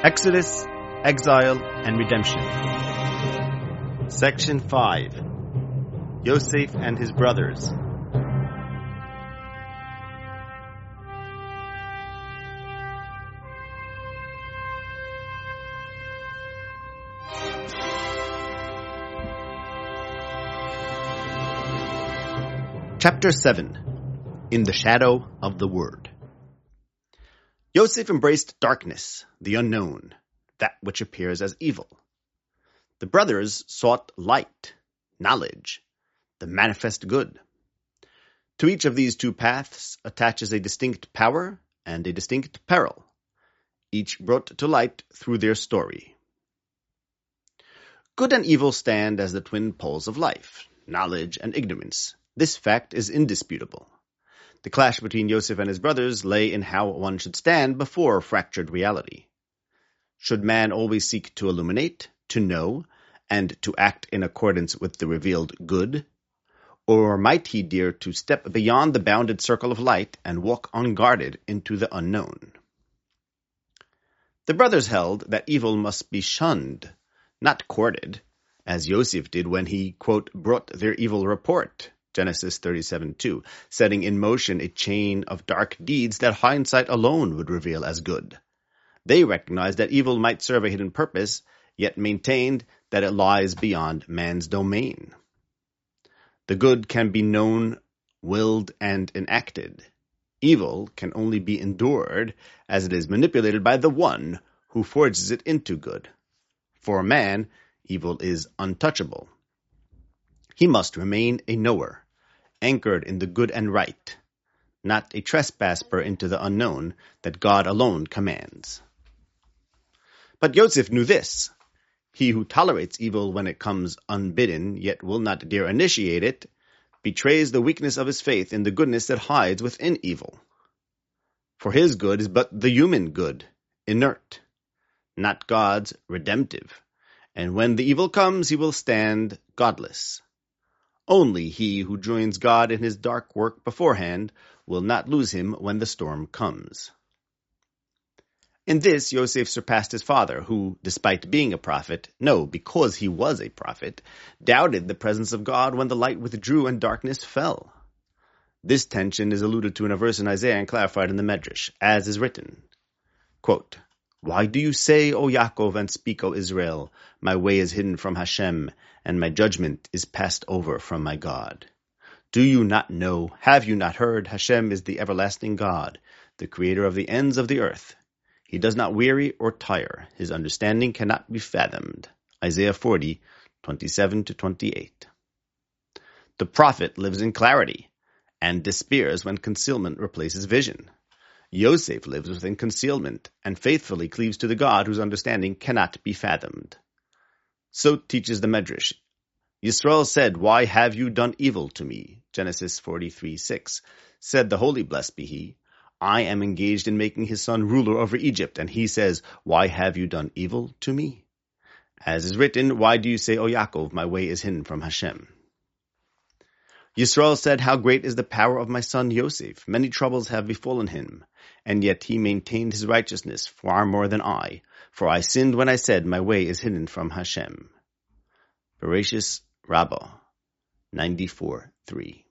Exodus, Exile and Redemption. Section 5. Yosef and his brothers. Chapter 7. In the Shadow of the Word. Yosef embraced darkness, the unknown, that which appears as evil. The brothers sought light, knowledge, the manifest good. To each of these two paths attaches a distinct power and a distinct peril, each brought to light through their story. Good and evil stand as the twin poles of life, knowledge and ignorance. This fact is indisputable. The clash between Yosef and his brothers lay in how one should stand before fractured reality. Should man always seek to illuminate, to know, and to act in accordance with the revealed good? Or might he dare to step beyond the bounded circle of light and walk unguarded into the unknown? The brothers held that evil must be shunned, not courted, as Yosef did when he, quote, brought their evil report, Genesis 37:2, setting in motion a chain of dark deeds that hindsight alone would reveal as good. They recognized that evil might serve a hidden purpose, yet maintained that it lies beyond man's domain. The good can be known, willed, and enacted. Evil can only be endured as it is manipulated by the one who forges it into good. For man, evil is untouchable. He must remain a knower, anchored in the good and right, not a trespasser into the unknown that God alone commands. But Yosef knew this. He who tolerates evil when it comes unbidden, yet will not dare initiate it, betrays the weakness of his faith in the goodness that hides within evil. For his good is but the human good, inert, not God's redemptive. And when the evil comes, he will stand godless. Only he who joins God in his dark work beforehand will not lose him when the storm comes. In this, Yosef surpassed his father, who, despite being a prophet, because he was a prophet, doubted the presence of God when the light withdrew and darkness fell. This tension is alluded to in a verse in Isaiah and clarified in the Medrash, as is written, quote, "Why do you say, O Yaakov, and speak, O Israel, my way is hidden from Hashem, and my judgment is passed over from my God? Do you not know, have you not heard, Hashem is the everlasting God, the creator of the ends of the earth. He does not weary or tire. His understanding cannot be fathomed." Isaiah 40:27-28. The prophet lives in clarity and despairs when concealment replaces vision. Yosef lives within concealment and faithfully cleaves to the God whose understanding cannot be fathomed. So teaches the Medrash. Yisrael said, "Why have you done evil to me?" Genesis 43:6. Said the Holy, blessed be he, "I am engaged in making his son ruler over Egypt." And he says, "Why have you done evil to me?" As is written, "Why do you say, O Yaakov, my way is hidden from Hashem?" Yisrael said, "How great is the power of my son Yosef. Many troubles have befallen him, and yet he maintained his righteousness far more than I. For I sinned when I said, my way is hidden from Hashem." Bereshis Rabbah 94:3.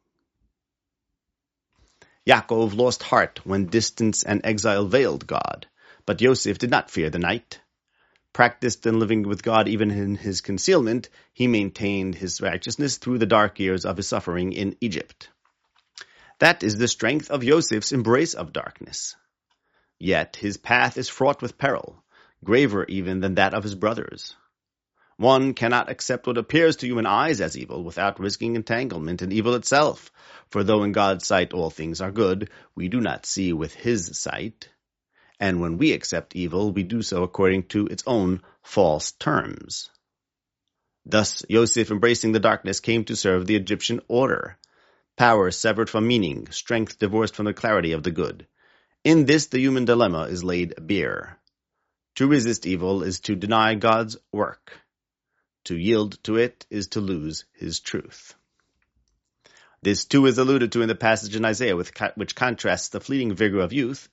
Yaakov lost heart when distance and exile veiled God, but Yosef did not fear the night. Practiced in living with God even in his concealment, he maintained his righteousness through the dark years of his suffering in Egypt. That is the strength of Yosef's embrace of darkness. Yet his path is fraught with peril, graver even than that of his brothers. One cannot accept what appears to human eyes as evil without risking entanglement in evil itself, for though in God's sight all things are good, we do not see with his sight. And when we accept evil, we do so according to its own false terms. Thus, Yosef, embracing the darkness, came to serve the Egyptian order. Power severed from meaning, strength divorced from the clarity of the good. In this, the human dilemma is laid bare. To resist evil is to deny God's work. To yield to it is to lose his truth. This too is alluded to in the passage in Isaiah, which contrasts the fleeting vigor of youth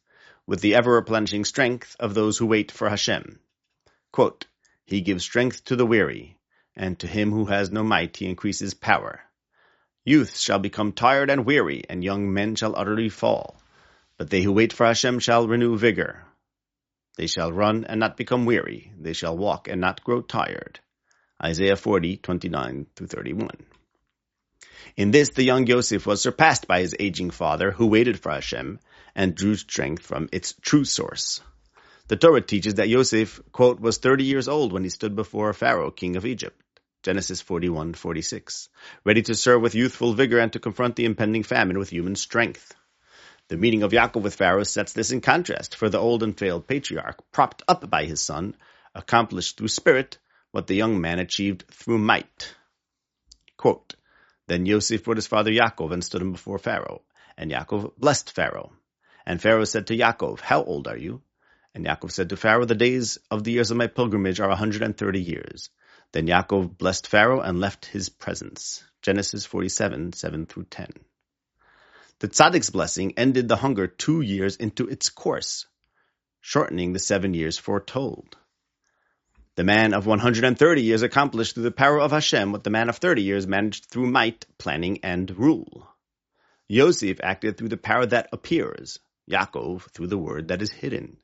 with the ever-replenishing strength of those who wait for Hashem. Quote, he gives strength to the weary, and to him who has no might he increases power. Youth shall become tired and weary, and young men shall utterly fall. But they who wait for Hashem shall renew vigor. They shall run and not become weary. They shall walk and not grow tired. Isaiah 40:29-31. In this, the young Yosef was surpassed by his aging father, who waited for Hashem and drew strength from its true source. The Torah teaches that Yosef, quote, was 30 years old when he stood before Pharaoh, king of Egypt. Genesis 41:46, ready to serve with youthful vigor and to confront the impending famine with human strength. The meeting of Yaakov with Pharaoh sets this in contrast, for the old and failed patriarch, propped up by his son, accomplished through spirit what the young man achieved through might. Quote, then Yosef brought his father Yaakov and stood him before Pharaoh, and Yaakov blessed Pharaoh. And Pharaoh said to Yaakov, how old are you? And Yaakov said to Pharaoh, the days of the years of my pilgrimage are 130 years. Then Yaakov blessed Pharaoh and left his presence. Genesis 47:7-10. The tzaddik's blessing ended the hunger 2 years into its course, shortening the 7 years foretold. The man of 130 years accomplished through the power of Hashem what the man of 30 years managed through might, planning, and rule. Yosef acted through the power that appears, Yaakov through the word that is hidden.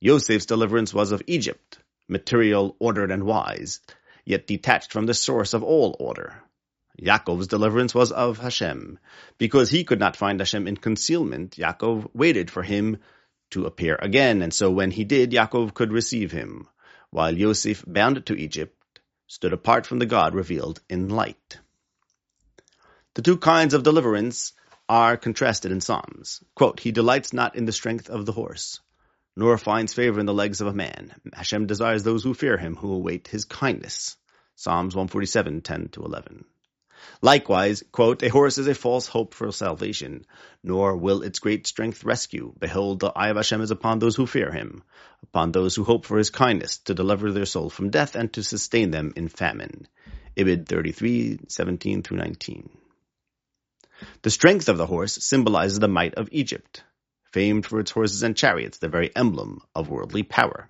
Yosef's deliverance was of Egypt, material, ordered, and wise, yet detached from the source of all order. Yaakov's deliverance was of Hashem. Because he could not find Hashem in concealment, Yaakov waited for him to appear again, and so when he did, Yaakov could receive him, while Yosef, bound to Egypt, stood apart from the God revealed in light. The two kinds of deliverance are contrasted in Psalms. Quote, he delights not in the strength of the horse, nor finds favor in the legs of a man. Hashem desires those who fear him, who await his kindness. Psalms 147:10-11. Likewise, quote, a horse is a false hope for salvation, nor will its great strength rescue. Behold, the eye of Hashem is upon those who fear him, upon those who hope for his kindness, to deliver their soul from death and to sustain them in famine. Ibid 33:17-19. The strength of the horse symbolizes the might of Egypt, famed for its horses and chariots, the very emblem of worldly power.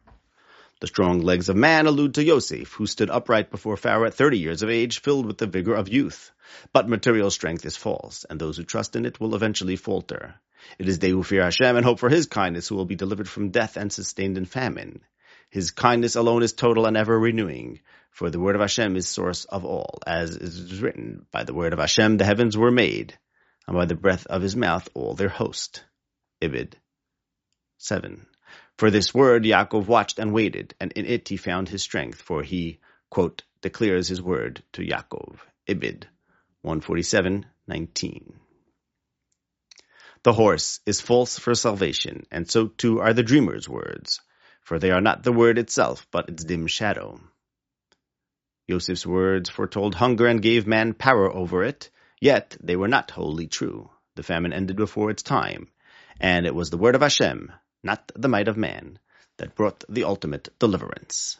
The strong legs of man allude to Yosef, who stood upright before Pharaoh at 30 years of age, filled with the vigor of youth. But material strength is false, and those who trust in it will eventually falter. It is they who fear Hashem and hope for his kindness who will be delivered from death and sustained in famine. His kindness alone is total and ever renewing, for the word of Hashem is source of all. As is written, by the word of Hashem the heavens were made, and by the breath of his mouth all their host. Ibid 7. For this word Yaakov watched and waited, and in it he found his strength, for he, quote, declares his word to Yaakov. Ibid 147:19. The horse is false for salvation, and so too are the dreamer's words, for they are not the word itself, but its dim shadow. Yosef's words foretold hunger and gave man power over it, yet they were not wholly true. The famine ended before its time, and it was the word of Hashem, not the might of man, that brought the ultimate deliverance.